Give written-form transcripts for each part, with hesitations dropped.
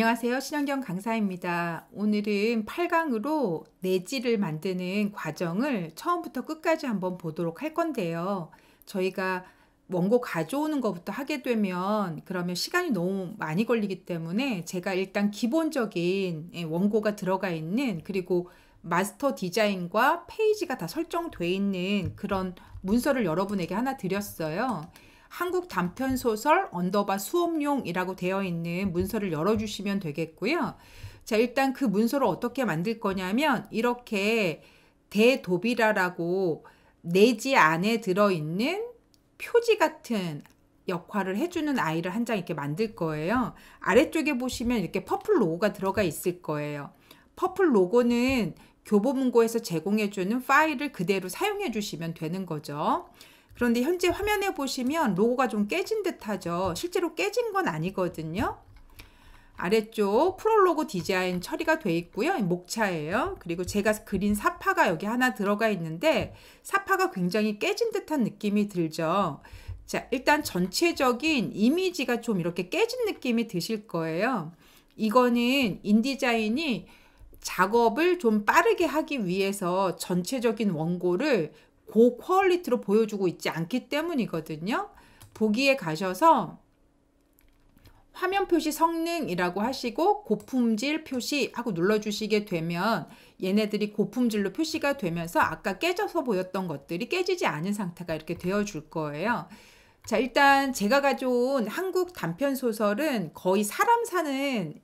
안녕하세요. 신현경 강사입니다. 오늘은 8강으로 내지를 만드는 과정을 처음부터 끝까지 한번 보도록 할 건데요. 저희가 원고 가져오는 것부터 하게 되면 그러면 시간이 너무 많이 걸리기 때문에 제가 일단 기본적인 원고가 들어가 있는, 그리고 마스터 디자인과 페이지가 다 설정되어 있는 그런 문서를 여러분에게 하나 드렸어요. 한국 단편소설 수업용이라고 되어 있는 문서를 열어주시면 되겠고요. 자, 일단 그 문서를 어떻게 만들 거냐면, 이렇게 대도비라라고 내지 안에 들어있는 표지 같은 역할을 해주는 아이를 한 장 이렇게 만들 거예요. 아래쪽에 보시면 이렇게 퍼플 로고가 들어가 있을 거예요. 퍼플 로고는 교보문고에서 제공해주는 파일을 그대로 사용해 주시면 되는 거죠. 그런데 현재 화면에 보시면 로고가 좀 깨진 듯 하죠. 실제로 깨진 건 아니거든요. 아래쪽 프롤로고 디자인 처리가 돼 있고요. 목차예요. 그리고 제가 그린 사파가 여기 하나 들어가 있는데, 사파가 굉장히 깨진 듯한 느낌이 들죠. 자, 일단 전체적인 이미지가 좀 이렇게 깨진 느낌이 드실 거예요. 이거는 인디자인이 작업을 좀 빠르게 하기 위해서 전체적인 원고를 고퀄리티로 보여주고 있지 않기 때문이거든요. 보기에 가셔서 화면 표시 성능이라고 하시고 고품질 표시 하고 눌러주시게 되면 얘네들이 고품질로 표시가 되면서 아까 깨져서 보였던 것들이 깨지지 않은 상태가 이렇게 되어줄 거예요. 자, 일단 제가 가져온 한국 단편소설은 거의 사람 사는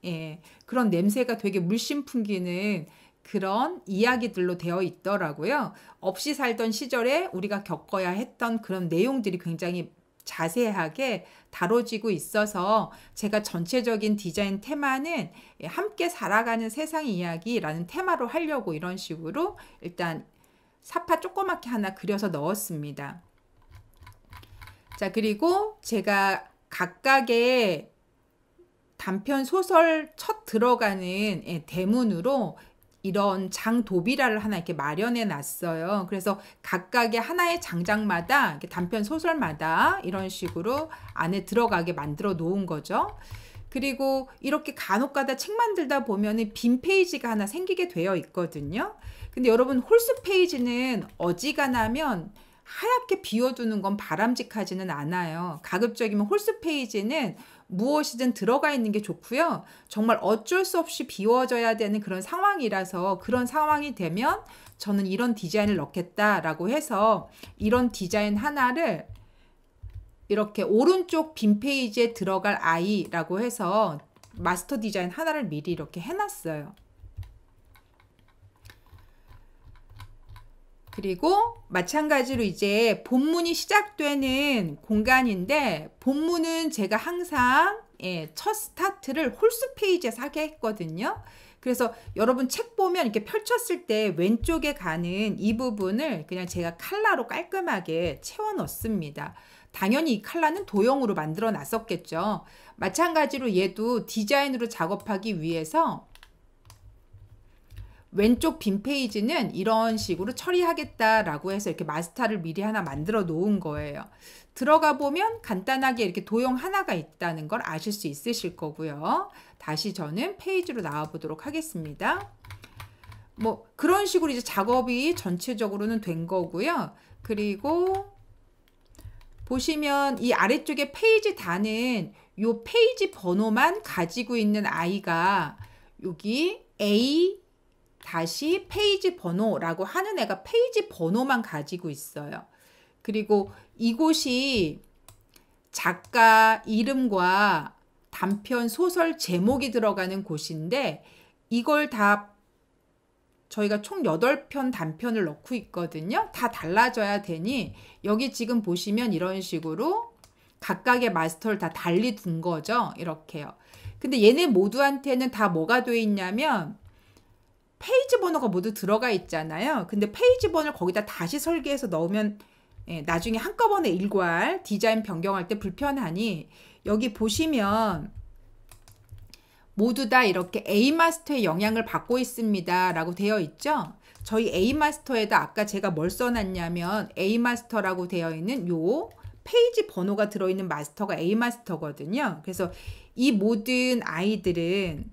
그런 냄새가 되게 물씬 풍기는 그런 이야기들로 되어 있더라고요. 없이 살던 시절에 우리가 겪어야 했던 그런 내용들이 굉장히 자세하게 다뤄지고 있어서, 제가 전체적인 디자인 테마는 함께 살아가는 세상 이야기라는 테마로 하려고 이런 식으로 일단 사파 조그맣게 하나 그려서 넣었습니다. 자, 그리고 제가 각각의 단편 소설 첫 들어가는 대문으로 이런 장도비라를 하나 이렇게 마련해 놨어요. 그래서 각각의 하나의 장장마다 이렇게 단편 소설마다 이런 식으로 안에 들어가게 만들어 놓은 거죠. 그리고 이렇게 간혹가다 책 만들다 보면은 빈 페이지가 하나 생기게 되어 있거든요. 근데 여러분, 홀수 페이지는 어지간하면 하얗게 비워두는 건 바람직하지는 않아요. 가급적이면 홀수 페이지는 무엇이든 들어가 있는 게 좋고요. 정말 어쩔 수 없이 비워져야 되는 그런 상황이라서, 그런 상황이 되면 저는 이런 디자인을 넣겠다라고 해서 이런 디자인 하나를 이렇게 오른쪽 빈 페이지에 들어갈 아이라고 해서 마스터 디자인 하나를 미리 이렇게 해놨어요. 그리고 마찬가지로 이제 본문이 시작되는 공간인데, 본문은 제가 항상 첫 스타트를 홀수 페이지에서 하게 했거든요. 그래서 여러분 책 보면 이렇게 펼쳤을 때 왼쪽에 가는 이 부분을 그냥 제가 칼라로 깔끔하게 채워 넣습니다. 당연히 이 칼라는 도형으로 만들어 놨었겠죠. 마찬가지로 얘도 디자인으로 작업하기 위해서 왼쪽 빈 페이지는 이런 식으로 처리하겠다라고 해서 이렇게 마스터를 미리 하나 만들어 놓은 거예요. 들어가 보면 간단하게 이렇게 도형 하나가 있다는 걸 아실 수 있으실 거고요. 다시 저는 페이지로 나와 보도록 하겠습니다. 뭐 그런 식으로 이제 작업이 전체적으로는 된 거고요. 그리고 보시면 이 아래쪽에 페이지 단은 요 페이지 번호만 가지고 있는 아이가 여기 A 다시 페이지 번호라고 하는 애가 페이지 번호만 가지고 있어요. 그리고 이곳이 작가 이름과 단편 소설 제목이 들어가는 곳인데, 이걸 다 저희가 총 8편 단편을 넣고 있거든요. 다 달라져야 되니 여기 지금 보시면 이런 식으로 각각의 마스터를 다 달리 둔 거죠. 이렇게요. 근데 얘네 모두한테는 다 뭐가 돼 있냐면 페이지 번호가 모두 들어가 있잖아요. 근데 페이지 번호를 거기다 다시 설계해서 넣으면 나중에 한꺼번에 일괄 디자인 변경할 때 불편하니, 여기 보시면 모두 다 이렇게 A마스터의 영향을 받고 있습니다 라고 되어 있죠. 저희 A마스터에다 아까 제가 뭘 써놨냐면 A마스터라고 되어 있는 요 페이지 번호가 들어있는 마스터가 A마스터거든요. 그래서 이 모든 아이들은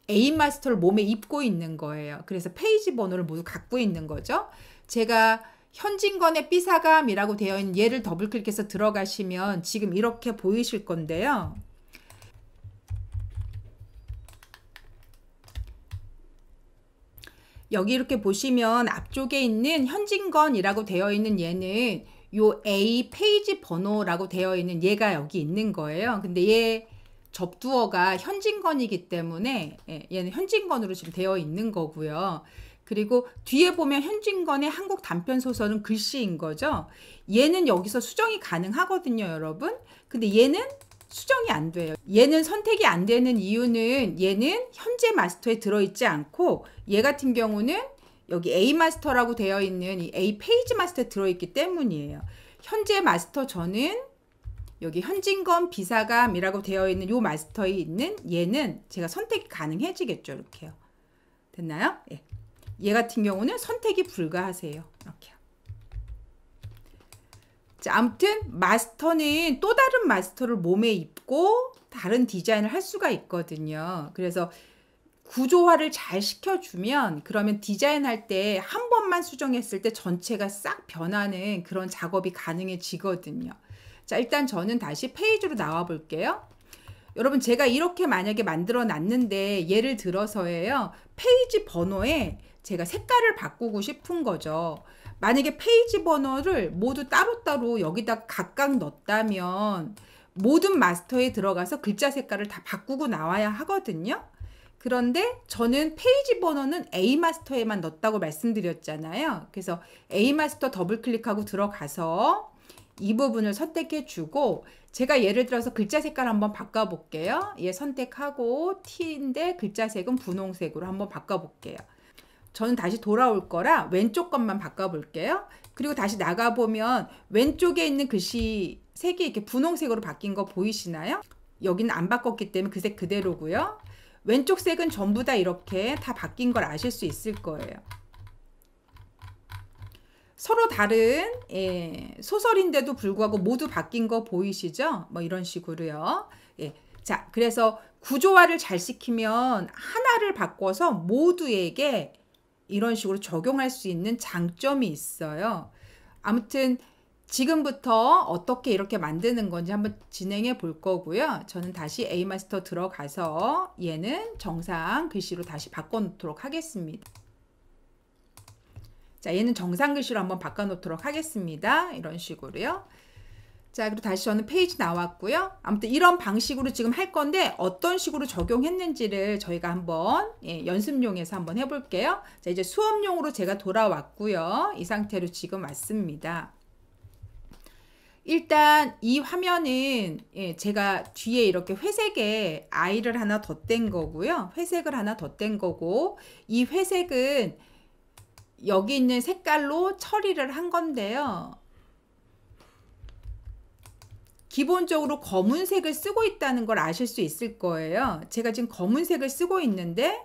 A 마스터를 몸에 입고 있는 거예요. 그래서 페이지 번호를 모두 갖고 있는 거죠. 제가 현진건의 삐사감이라고 되어 있는 얘를 더블 클릭해서 들어가시면 지금 이렇게 보이실 건데요. 여기 이렇게 보시면 앞쪽에 있는 현진건이라고 되어 있는 얘는 요 A 페이지 번호라고 되어 있는 얘가 여기 있는 거예요. 근데 얘 접두어가 현진건이기 때문에 얘는 현진건으로 지금 되어 있는 거고요. 그리고 뒤에 보면 현진건의 한국 단편 소설은 글씨인 거죠. 얘는 여기서 수정이 가능하거든요, 여러분. 근데 얘는 수정이 안 돼요. 얘는 선택이 안 되는 이유는 얘는 현재 마스터에 들어있지 않고 얘 같은 경우는 여기 A 마스터라고 되어 있는 이 A 페이지 마스터에 들어있기 때문이에요. 현재 마스터 저는 여기 현진건 비사감이라고 되어 있는 요 마스터에 있는 얘는 제가 선택이 가능해지겠죠. 이렇게요. 됐나요? 예. 얘 같은 경우는 선택이 불가하세요. 이렇게요. 자, 아무튼 마스터는 또 다른 마스터를 몸에 입고 다른 디자인을 할 수가 있거든요. 그래서 구조화를 잘 시켜주면 그러면 디자인할 때 한 번만 수정했을 때 전체가 싹 변하는 그런 작업이 가능해지거든요. 자, 일단 저는 다시 페이지로 나와 볼게요. 여러분, 제가 이렇게 만약에 만들어 놨는데 예를 들어서예요. 페이지 번호에 제가 색깔을 바꾸고 싶은 거죠. 만약에 페이지 번호를 모두 따로따로 여기다 각각 넣었다면 모든 마스터에 들어가서 글자 색깔을 다 바꾸고 나와야 하거든요. 그런데 저는 페이지 번호는 A 마스터에만 넣었다고 말씀드렸잖아요. 그래서 A 마스터 더블 클릭하고 들어가서 이 부분을 선택해 주고 제가 예를 들어서 글자 색깔 한번 바꿔 볼게요. 얘 선택하고 T인데 글자 색은 분홍색으로 한번 바꿔 볼게요. 저는 다시 돌아올 거라 왼쪽 것만 바꿔 볼게요. 그리고 다시 나가 보면 왼쪽에 있는 글씨 색이 이렇게 분홍색으로 바뀐 거 보이시나요? 여기는 안 바꿨기 때문에 그 색 그대로고요. 왼쪽 색은 전부 다 이렇게 다 바뀐 걸 아실 수 있을 거예요. 서로 다른 소설인데도 불구하고 모두 바뀐 거 보이시죠? 뭐 이런 식으로요. 자, 그래서 구조화를 잘 시키면 하나를 바꿔서 모두에게 이런 식으로 적용할 수 있는 장점이 있어요. 아무튼 지금부터 어떻게 이렇게 만드는 건지 한번 진행해 볼 거고요. 저는 다시 A 마스터 들어가서 얘는 정상 글씨로 다시 바꿔 놓도록 하겠습니다. 자, 얘는 정상 글씨로 한번 바꿔 놓도록 하겠습니다. 이런 식으로요. 자, 그리고 다시 저는 페이지 나왔고요. 아무튼 이런 방식으로 지금 할 건데 어떤 식으로 적용했는지를 저희가 한번 연습용에서 한번 해볼게요. 자, 이제 수업용으로 제가 돌아왔고요. 이 상태로 지금 왔습니다. 일단 이 화면은 제가 뒤에 이렇게 회색에 아이를 하나 덧댄 거고요. 회색을 하나 덧댄 거고 이 회색은 여기 있는 색깔로 처리를 한 건데요. 기본적으로 검은색을 쓰고 있다는 걸 아실 수 있을 거예요. 제가 지금 검은색을 쓰고 있는데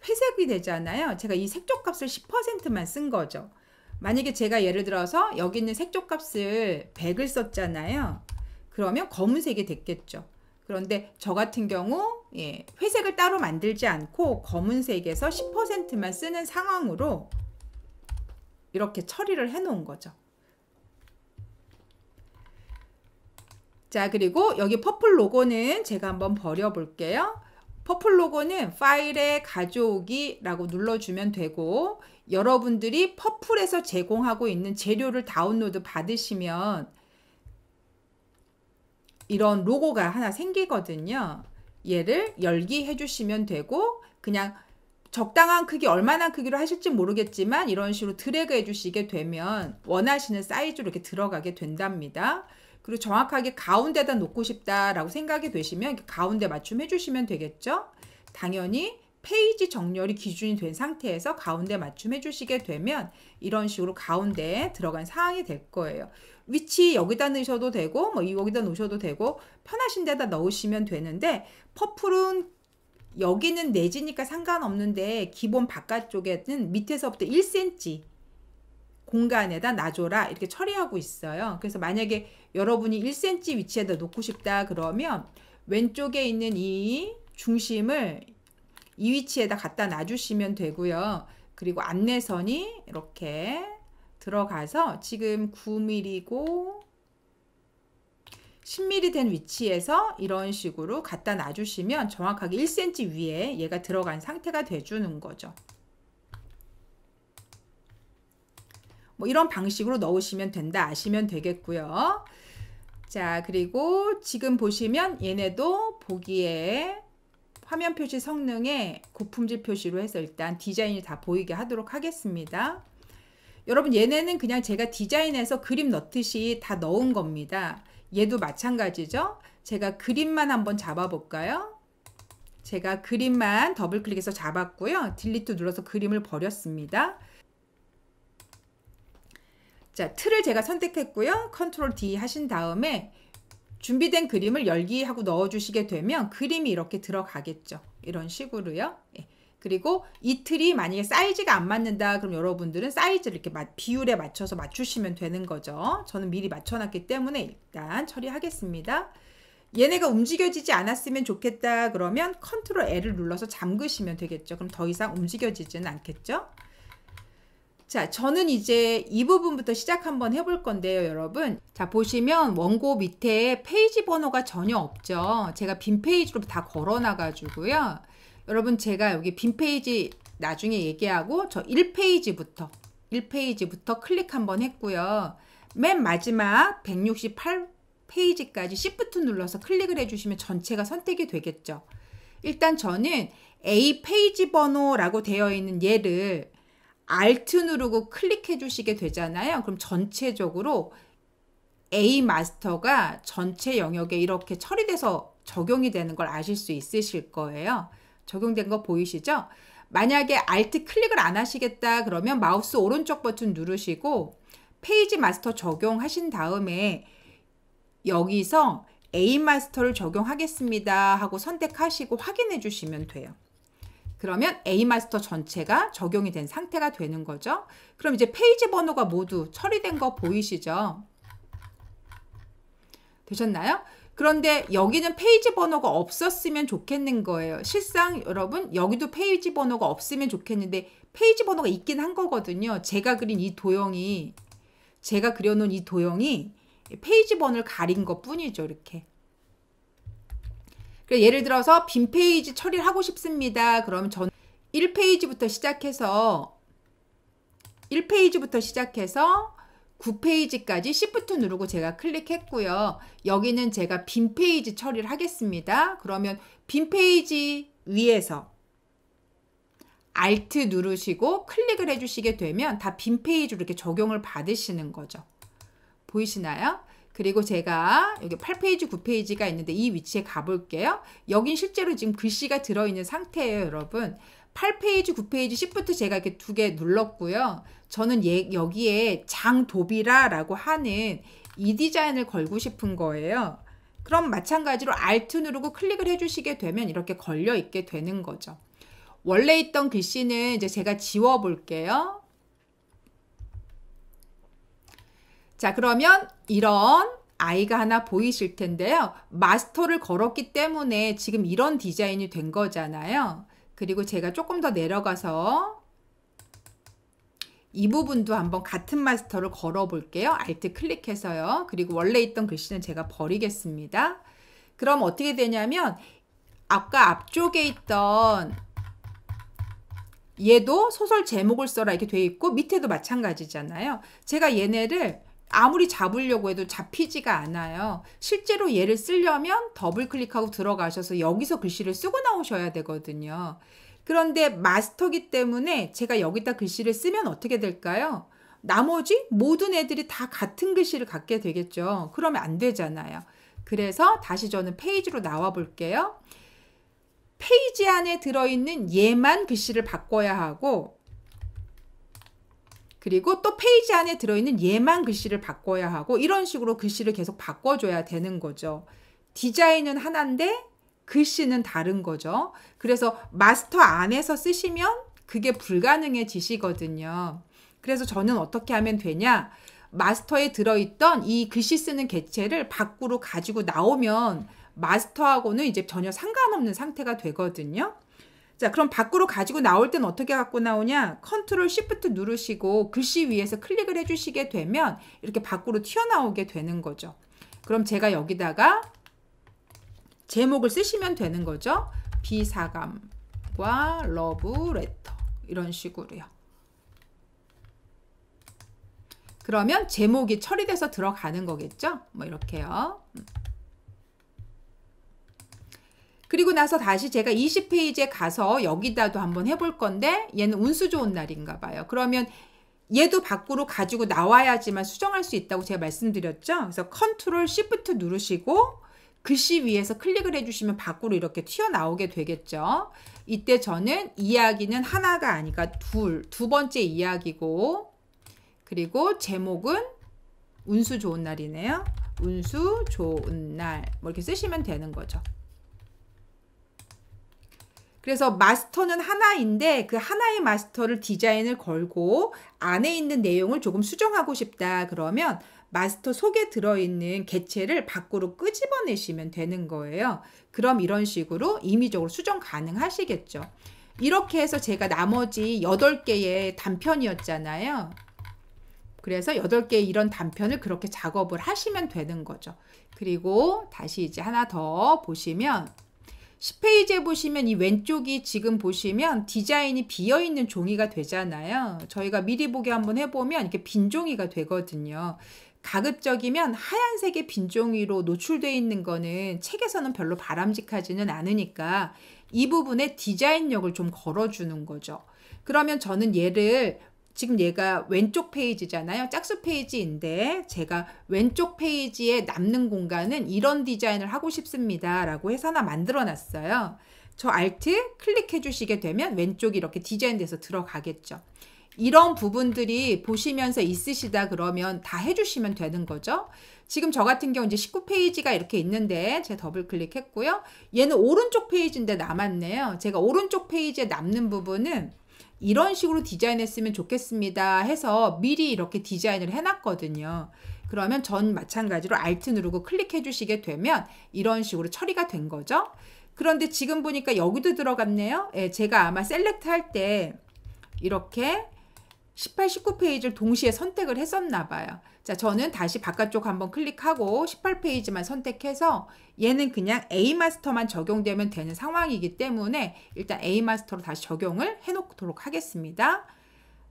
회색이 되잖아요. 제가 이 색조 값을 10%만 쓴 거죠. 만약에 제가 예를 들어서 여기 있는 색조 값을 100을 썼잖아요. 그러면 검은색이 됐겠죠. 그런데 저 같은 경우 회색을 따로 만들지 않고 검은색에서 10%만 쓰는 상황으로 이렇게 처리를 해 놓은 거죠. 자, 그리고 여기 퍼플 로고는 제가 한번 버려 볼게요. 퍼플 로고는 파일에 가져오기 라고 눌러주면 되고 여러분들이 퍼플에서 제공하고 있는 재료를 다운로드 받으시면 이런 로고가 하나 생기거든요. 얘를 열기 해주시면 되고 그냥 적당한 크기, 얼마나 크기로 하실지 모르겠지만 이런 식으로 드래그 해주시게 되면 원하시는 사이즈로 이렇게 들어가게 된답니다. 그리고 정확하게 가운데다 놓고 싶다라고 생각이 되시면 이렇게 가운데 맞춤 해주시면 되겠죠. 당연히 페이지 정렬이 기준이 된 상태에서 가운데 맞춤 해주시게 되면 이런 식으로 가운데에 들어간 상황이 될 거예요. 위치 여기다 넣으셔도 되고 뭐 여기다 놓으셔도 되고 편하신 데다 넣으시면 되는데 퍼플은 여기는 내지니까 상관없는데 기본 바깥쪽에는 밑에서부터 1cm 공간에다 놔줘라 이렇게 처리하고 있어요. 그래서 만약에 여러분이 1cm 위치에다 놓고 싶다 그러면 왼쪽에 있는 이 중심을 이 위치에다 갖다 놔주시면 되고요. 그리고 안내선이 이렇게 들어가서 지금 9mm고 10mm 된 위치에서 이런 식으로 갖다 놔주시면 정확하게 1cm 위에 얘가 들어간 상태가 돼주는 거죠. 뭐 이런 방식으로 넣으시면 된다 아시면 되겠고요. 자, 그리고 지금 보시면 얘네도 보기에 화면 표시 성능에 고품질 표시로 해서 일단 디자인이 다 보이게 하도록 하겠습니다. 여러분 얘네는 그냥 제가 디자인해서 그림 넣듯이 다 넣은 겁니다. 얘도 마찬가지죠. 제가 그림만 한번 잡아 볼까요? 제가 그림만 더블 클릭해서 잡았고요. 딜리트 눌러서 그림을 버렸습니다. 자, 틀을 제가 선택했고요. 컨트롤 D 하신 다음에 준비된 그림을 열기 하고 넣어 주시게 되면 그림이 이렇게 들어가겠죠. 이런 식으로요. 예. 그리고 이 틀이 만약에 사이즈가 안 맞는다 그럼 여러분들은 사이즈를 이렇게 비율에 맞춰서 맞추시면 되는 거죠. 저는 미리 맞춰놨기 때문에 일단 처리하겠습니다. 얘네가 움직여지지 않았으면 좋겠다 그러면 컨트롤 L을 눌러서 잠그시면 되겠죠. 그럼 더 이상 움직여지지는 않겠죠. 자, 저는 이제 이 부분부터 시작 한번 해볼 건데요, 여러분. 자, 보시면 원고 밑에 페이지 번호가 전혀 없죠. 제가 빈 페이지로 다 걸어놔가지고요. 여러분, 제가 여기 빈 페이지 나중에 얘기하고 저 1페이지부터 클릭 한번 했고요. 맨 마지막 168페이지까지 Shift 눌러서 클릭을 해주시면 전체가 선택이 되겠죠. 일단 저는 A 페이지 번호라고 되어 있는 얘를 Alt 누르고 클릭해 주시게 되잖아요. 그럼 전체적으로 A 마스터가 전체 영역에 이렇게 처리돼서 적용이 되는 걸 아실 수 있으실 거예요. 적용된 거 보이시죠? 만약에 Alt 클릭을 안 하시겠다 그러면 마우스 오른쪽 버튼 누르시고 페이지 마스터 적용하신 다음에 여기서 A 마스터를 적용하겠습니다 하고 선택하시고 확인해 주시면 돼요. 그러면 A 마스터 전체가 적용이 된 상태가 되는 거죠. 그럼 이제 페이지 번호가 모두 처리된 거 보이시죠? 되셨나요? 그런데 여기는 페이지 번호가 없었으면 좋겠는 거예요. 실상 여러분 여기도 페이지 번호가 없으면 좋겠는데 페이지 번호가 있긴 한 거거든요. 제가 그린 이 도형이 제가 그려놓은 이 도형이 페이지 번호를 가린 것 뿐이죠. 이렇게. 예를 들어서 빈 페이지 처리를 하고 싶습니다. 그럼 저는 1페이지부터 시작해서 9페이지까지 Shift 누르고 제가 클릭했고요. 여기는 제가 빈 페이지 처리를 하겠습니다. 그러면 빈 페이지 위에서 Alt 누르시고 클릭을 해주시게 되면 다 빈 페이지로 이렇게 적용을 받으시는 거죠. 보이시나요? 그리고 제가 여기 8페이지, 9페이지가 있는데 이 위치에 가볼게요. 여긴 실제로 지금 글씨가 들어있는 상태예요, 여러분. 8페이지, 9페이지, Shift 제가 이렇게 두 개 눌렀고요. 저는 여기에 장도비라라고 하는 이 디자인을 걸고 싶은 거예요. 그럼 마찬가지로 Alt 누르고 클릭을 해주시게 되면 이렇게 걸려 있게 되는 거죠. 원래 있던 글씨는 이제 제가 지워 볼게요. 자, 그러면 이런 아이가 하나 보이실 텐데요. 마스터를 걸었기 때문에 지금 이런 디자인이 된 거잖아요. 그리고 제가 조금 더 내려가서 이 부분도 한번 같은 마스터를 걸어 볼게요. Alt 클릭해서요. 그리고 원래 있던 글씨는 제가 버리겠습니다. 그럼 어떻게 되냐면 아까 앞쪽에 있던 얘도 소설 제목을 써라 이렇게 돼 있고 밑에도 마찬가지잖아요. 제가 얘네를 아무리 잡으려고 해도 잡히지가 않아요. 실제로 얘를 쓰려면 더블 클릭하고 들어가셔서 여기서 글씨를 쓰고 나오셔야 되거든요. 그런데 마스터기 때문에 제가 여기다 글씨를 쓰면 어떻게 될까요? 나머지 모든 애들이 다 같은 글씨를 갖게 되겠죠. 그러면 안 되잖아요. 그래서 다시 저는 페이지로 나와 볼게요. 페이지 안에 들어있는 얘만 글씨를 바꿔야 하고 그리고 또 페이지 안에 들어있는 얘만 글씨를 바꿔야 하고 이런 식으로 글씨를 계속 바꿔줘야 되는 거죠. 디자인은 하나인데 글씨는 다른 거죠. 그래서 마스터 안에서 쓰시면 그게 불가능해지시거든요. 그래서 저는 어떻게 하면 되냐? 마스터에 들어있던 이 글씨 쓰는 객체를 밖으로 가지고 나오면 마스터하고는 이제 전혀 상관없는 상태가 되거든요. 자, 그럼 밖으로 가지고 나올 때는 어떻게 갖고 나오냐? 컨트롤 시프트 누르시고 글씨 위에서 클릭을 해주시게 되면 이렇게 밖으로 튀어나오게 되는 거죠. 그럼 제가 여기다가 제목을 쓰시면 되는 거죠. 비사감과 러브 레터 이런 식으로요. 그러면 제목이 처리돼서 들어가는 거겠죠. 뭐 이렇게요. 그리고 나서 다시 제가 20페이지에 가서 여기다도 한번 해볼 건데 얘는 운수 좋은 날인가 봐요. 그러면 얘도 밖으로 가지고 나와야지만 수정할 수 있다고 제가 말씀드렸죠. 그래서 컨트롤 시프트 누르시고 글씨 위에서 클릭을 해주시면 밖으로 이렇게 튀어나오게 되겠죠. 이때 저는 이야기는 하나가 아니라 두 번째 이야기고, 그리고 제목은 운수 좋은 날이네요. 운수 좋은 날 뭐 이렇게 쓰시면 되는 거죠. 그래서 마스터는 하나인데 그 하나의 마스터를 디자인을 걸고 안에 있는 내용을 조금 수정하고 싶다 그러면 마스터 속에 들어있는 객체를 밖으로 끄집어내시면 되는 거예요. 그럼 이런 식으로 임의적으로 수정 가능하시겠죠. 이렇게 해서 제가 나머지 8개의 단편이었잖아요. 그래서 8개의 이런 단편을 그렇게 작업을 하시면 되는 거죠. 그리고 다시 이제 하나 더 보시면 10페이지에 보시면 이 왼쪽이 지금 보시면 디자인이 비어있는 종이가 되잖아요. 저희가 미리 보기 한번 해보면 이렇게 빈 종이가 되거든요. 가급적이면 하얀색의 빈 종이로 노출되어 있는 거는 책에서는 별로 바람직하지는 않으니까 이 부분에 디자인력을 좀 걸어주는 거죠. 그러면 저는 얘를 지금 얘가 왼쪽 페이지잖아요. 짝수 페이지인데 제가 왼쪽 페이지에 남는 공간은 이런 디자인을 하고 싶습니다 라고 해서 하나 만들어 놨어요. 저 Alt 클릭해 주시게 되면 왼쪽이 이렇게 디자인돼서 들어가겠죠. 이런 부분들이 보시면서 있으시다 그러면 다 해주시면 되는 거죠. 지금 저 같은 경우 이제 19페이지가 이렇게 있는데 제가 더블 클릭했고요. 얘는 오른쪽 페이지인데 남았네요. 제가 오른쪽 페이지에 남는 부분은 이런 식으로 디자인했으면 좋겠습니다 해서 미리 이렇게 디자인을 해놨거든요. 그러면 전 마찬가지로 Alt 누르고 클릭해 주시게 되면 이런 식으로 처리가 된 거죠. 그런데 지금 보니까 여기도 들어갔네요. 예, 제가 아마 셀렉트 할 때 이렇게 18, 19페이지를 동시에 선택을 했었나 봐요. 자, 저는 다시 바깥쪽 한번 클릭하고 18페이지만 선택해서 얘는 그냥 A 마스터만 적용되면 되는 상황이기 때문에 일단 A 마스터로 다시 적용을 해 놓도록 하겠습니다.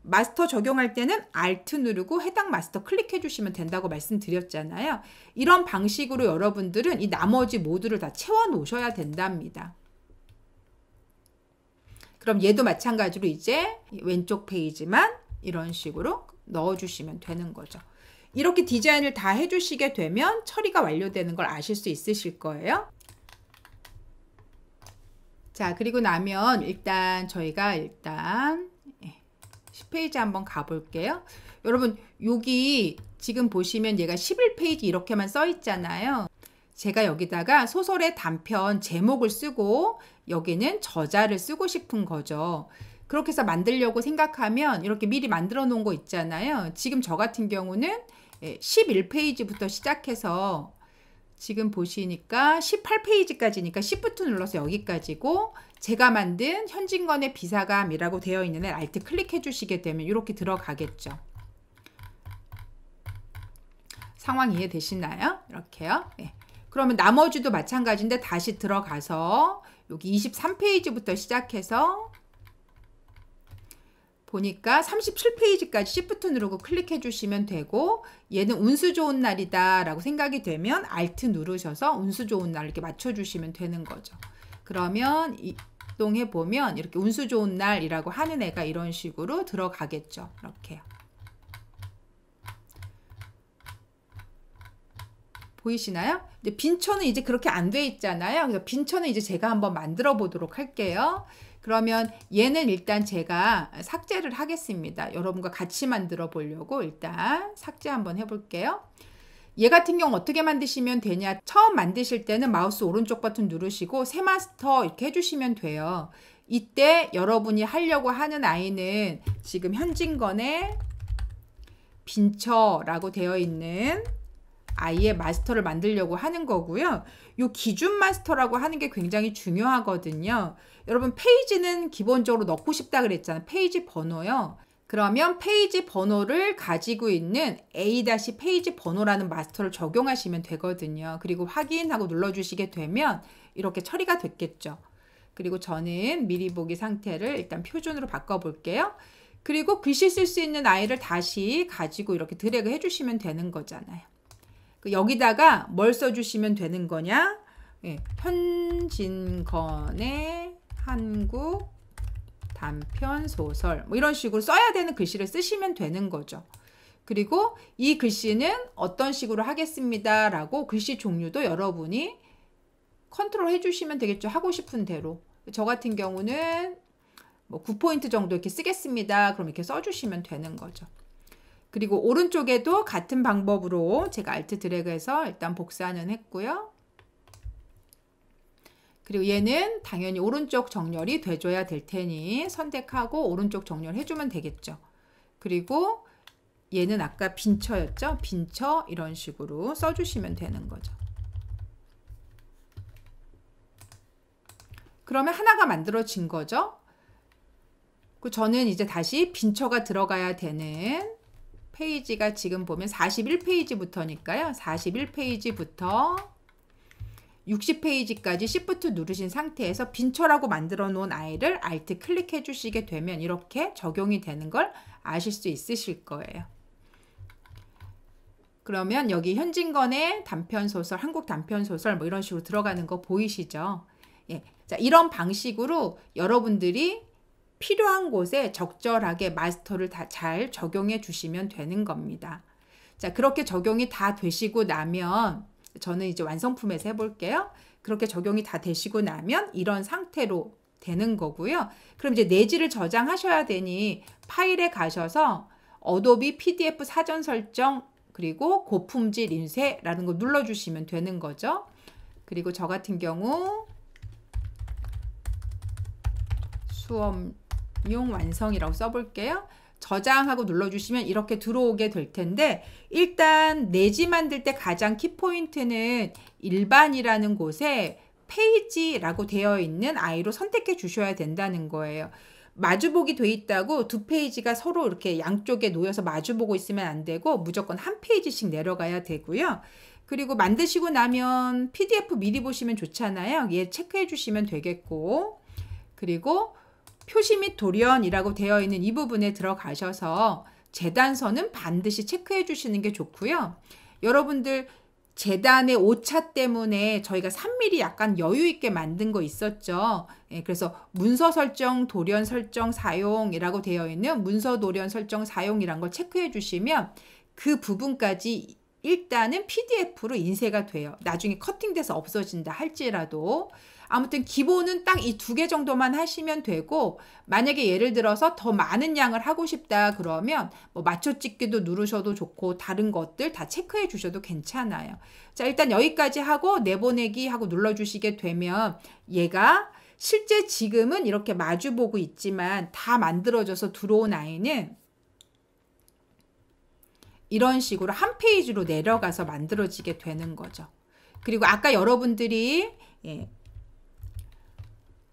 마스터 적용할 때는 Alt 누르고 해당 마스터 클릭해 주시면 된다고 말씀드렸잖아요. 이런 방식으로 여러분들은 이 나머지 모두를 다 채워 놓으셔야 된답니다. 그럼 얘도 마찬가지로 이제 왼쪽 페이지만 이런 식으로 넣어주시면 되는 거죠. 이렇게 디자인을 다 해주시게 되면 처리가 완료되는 걸 아실 수 있으실 거예요. 자, 그리고 나면 저희가 10페이지 한번 가볼게요. 여러분, 여기 지금 보시면 얘가 11페이지 이렇게만 써 있잖아요. 제가 여기다가 소설의 단편 제목을 쓰고 여기는 저자를 쓰고 싶은 거죠. 그렇게 해서 만들려고 생각하면 이렇게 미리 만들어 놓은 거 있잖아요. 지금 저 같은 경우는 11페이지부터 시작해서 지금 보시니까 18페이지까지니까 Shift 눌러서 여기까지고 제가 만든 현진건의 비사감이라고 되어 있는 애 Alt 클릭해 주시게 되면 이렇게 들어가겠죠. 상황 이해되시나요? 이렇게요. 네. 그러면 나머지도 마찬가지인데 다시 들어가서 여기 23페이지부터 시작해서 보니까 37페이지까지 Shift 누르고 클릭해 주시면 되고 얘는 운수 좋은 날이다 라고 생각이 되면 Alt 누르셔서 운수 좋은 날 이렇게 맞춰 주시면 되는 거죠. 그러면 이동해 보면 이렇게 운수 좋은 날이라고 하는 애가 이런 식으로 들어가겠죠. 이렇게요. 보이시나요? 이제 빈천은 이제 그렇게 안 돼 있잖아요. 그래서 빈천은 이제 제가 한번 만들어 보도록 할게요. 그러면 얘는 일단 제가 삭제를 하겠습니다. 여러분과 같이 만들어 보려고 일단 삭제 한번 해볼게요. 얘 같은 경우 어떻게 만드시면 되냐. 처음 만드실 때는 마우스 오른쪽 버튼 누르시고 새 마스터 이렇게 해주시면 돼요. 이때 여러분이 하려고 하는 아이는 지금 현진건의 빈처라고 되어 있는 아이의 마스터를 만들려고 하는 거고요. 요 기준 마스터라고 하는 게 굉장히 중요하거든요. 여러분 페이지는 기본적으로 넣고 싶다 그랬잖아요. 페이지 번호요. 그러면 페이지 번호를 가지고 있는 A- 페이지 번호라는 마스터를 적용하시면 되거든요. 그리고 확인하고 눌러주시게 되면 이렇게 처리가 됐겠죠. 그리고 저는 미리 보기 상태를 일단 표준으로 바꿔볼게요. 그리고 글씨 쓸 수 있는 아이를 다시 가지고 이렇게 드래그 해주시면 되는 거잖아요. 여기다가 뭘 써주시면 되는 거냐? 예, 현진건의 한국 단편 소설 뭐 이런 식으로 써야 되는 글씨를 쓰시면 되는 거죠. 그리고 이 글씨는 어떤 식으로 하겠습니다 라고 글씨 종류도 여러분이 컨트롤 해주시면 되겠죠. 하고 싶은 대로. 저 같은 경우는 뭐 9포인트 정도 이렇게 쓰겠습니다. 그럼 이렇게 써주시면 되는 거죠. 그리고 오른쪽에도 같은 방법으로 제가 알트 드래그해서 일단 복사는 했고요. 그리고 얘는 당연히 오른쪽 정렬이 돼줘야 될 테니 선택하고 오른쪽 정렬 해주면 되겠죠. 그리고 얘는 아까 빈처였죠. 빈처 이런 식으로 써주시면 되는 거죠. 그러면 하나가 만들어진 거죠. 저는 이제 다시 빈처가 들어가야 되는 페이지가 지금 보면 41페이지부터니까요. 41페이지부터 60페이지까지 Shift 누르신 상태에서 빈처라고 만들어 놓은 아이를 Alt 클릭해 주시게 되면 이렇게 적용이 되는 걸 아실 수 있으실 거예요. 그러면 여기 현진건의 단편소설, 한국 단편소설 뭐 이런 식으로 들어가는 거 보이시죠? 예. 자, 이런 방식으로 여러분들이 필요한 곳에 적절하게 마스터를 다 잘 적용해 주시면 되는 겁니다. 자, 그렇게 적용이 다 되시고 나면 저는 이제 완성품에서 해볼게요. 그렇게 적용이 다 되시고 나면 이런 상태로 되는 거고요. 그럼 이제 내지를 저장하셔야 되니 파일에 가셔서 어도비 PDF 사전 설정 그리고 고품질 인쇄라는 거 눌러주시면 되는 거죠. 그리고 저 같은 경우 수업용 완성이라고 써볼게요. 저장하고 눌러주시면 이렇게 들어오게 될 텐데 일단 내지 만들 때 가장 키포인트는 일반이라는 곳에 페이지라고 되어 있는 아이로 선택해 주셔야 된다는 거예요. 마주보기 돼 있다고 두 페이지가 서로 이렇게 양쪽에 놓여서 마주보고 있으면 안 되고 무조건 한 페이지씩 내려가야 되고요. 그리고 만드시고 나면 PDF 미리 보시면 좋잖아요. 얘 체크해 주시면 되겠고 그리고 표시 및 돌연이라고 되어 있는 이 부분에 들어가셔서 재단선은 반드시 체크해 주시는 게 좋고요. 여러분들 재단의 오차 때문에 저희가 3mm 약간 여유 있게 만든 거 있었죠. 예, 그래서 문서 설정, 돌연 설정, 사용이라고 되어 있는 문서, 돌연 설정, 사용이란 걸 체크해 주시면 그 부분까지 일단은 PDF로 인쇄가 돼요. 나중에 커팅돼서 없어진다 할지라도. 아무튼 기본은 딱 이 두 개 정도만 하시면 되고 만약에 예를 들어서 더 많은 양을 하고 싶다 그러면 뭐 맞춰찍기도 누르셔도 좋고 다른 것들 다 체크해 주셔도 괜찮아요. 자, 일단 여기까지 하고 내보내기 하고 눌러주시게 되면 얘가 실제 지금은 이렇게 마주보고 있지만 다 만들어져서 들어온 아이는 이런 식으로 한 페이지로 내려가서 만들어지게 되는 거죠. 그리고 아까 여러분들이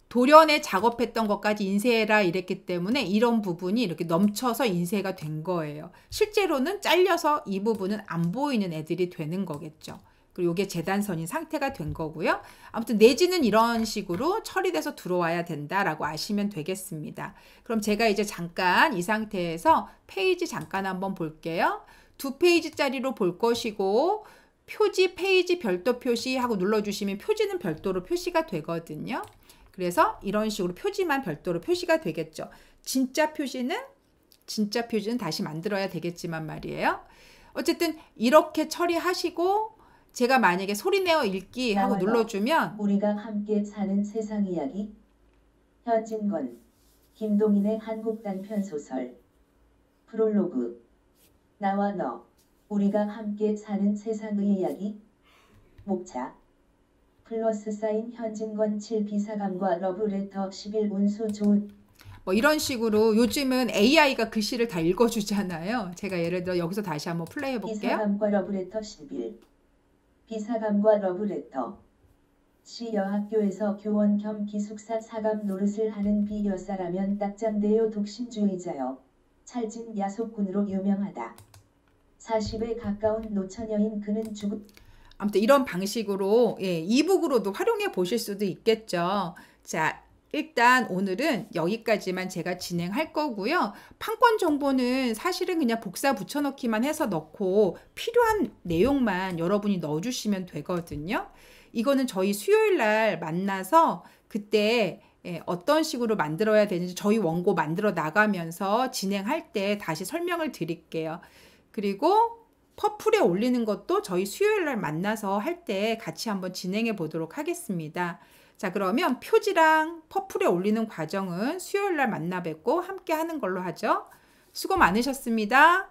돌연에 작업했던 것까지 인쇄해라 이랬기 때문에 이런 부분이 이렇게 넘쳐서 인쇄가 된 거예요. 실제로는 잘려서 이 부분은 안 보이는 애들이 되는 거겠죠. 그리고 이게 재단선인 상태가 된 거고요. 아무튼 내지는 이런 식으로 처리돼서 들어와야 된다라고 아시면 되겠습니다. 그럼 제가 이제 잠깐 이 상태에서 페이지 잠깐 한번 볼게요. 2페이지짜리로 볼 것이고 표지 페이지 별도 표시하고 눌러주시면 표지는 별도로 표시가 되거든요. 그래서 이런 식으로 표지만 별도로 표시가 되겠죠. 진짜 표지는 다시 만들어야 되겠지만 말이에요. 어쨌든 이렇게 처리하시고 제가 만약에 소리내어 읽기 하고 눌러주면 우리가 함께 사는 세상 이야기 현진건 김동인의 한국 단편 소설 프롤로그 나와 너 우리가 함께 사는 세상의 이야기 목차 플러스 사인 현진건 7 비사감과 러브레터 11 운수 좋은 뭐 이런 식으로 요즘은 AI가 글씨를 다 읽어주잖아요. 제가 예를 들어 여기서 다시 한번 플레이 해볼게요. 비사감과 러브레터 11 비사감과 러브레터. 시 여학교에서 교원 겸 기숙사 사감 노릇을 하는 비 여사라면 딱잠대요 독신주의자여. 찰진 야속꾼으로 유명하다. 40에 가까운 노처녀인 그는 죽음. 아무튼 이런 방식으로 이북으로도 활용해 보실 수도 있겠죠. 자, 일단 오늘은 여기까지만 제가 진행할 거고요. 판권 정보는 사실은 그냥 복사 붙여넣기만 해서 넣고 필요한 내용만 여러분이 넣어주시면 되거든요. 이거는 저희 수요일 날 만나서 그때 어떤 식으로 만들어야 되는지 저희 원고 만들어 나가면서 진행할 때 다시 설명을 드릴게요. 그리고 퍼플에 올리는 것도 저희 수요일 날 만나서 할 때 같이 한번 진행해 보도록 하겠습니다. 자, 그러면 표지랑 퍼플에 올리는 과정은 수요일 날 만나 뵙고 함께 하는 걸로 하죠. 수고 많으셨습니다.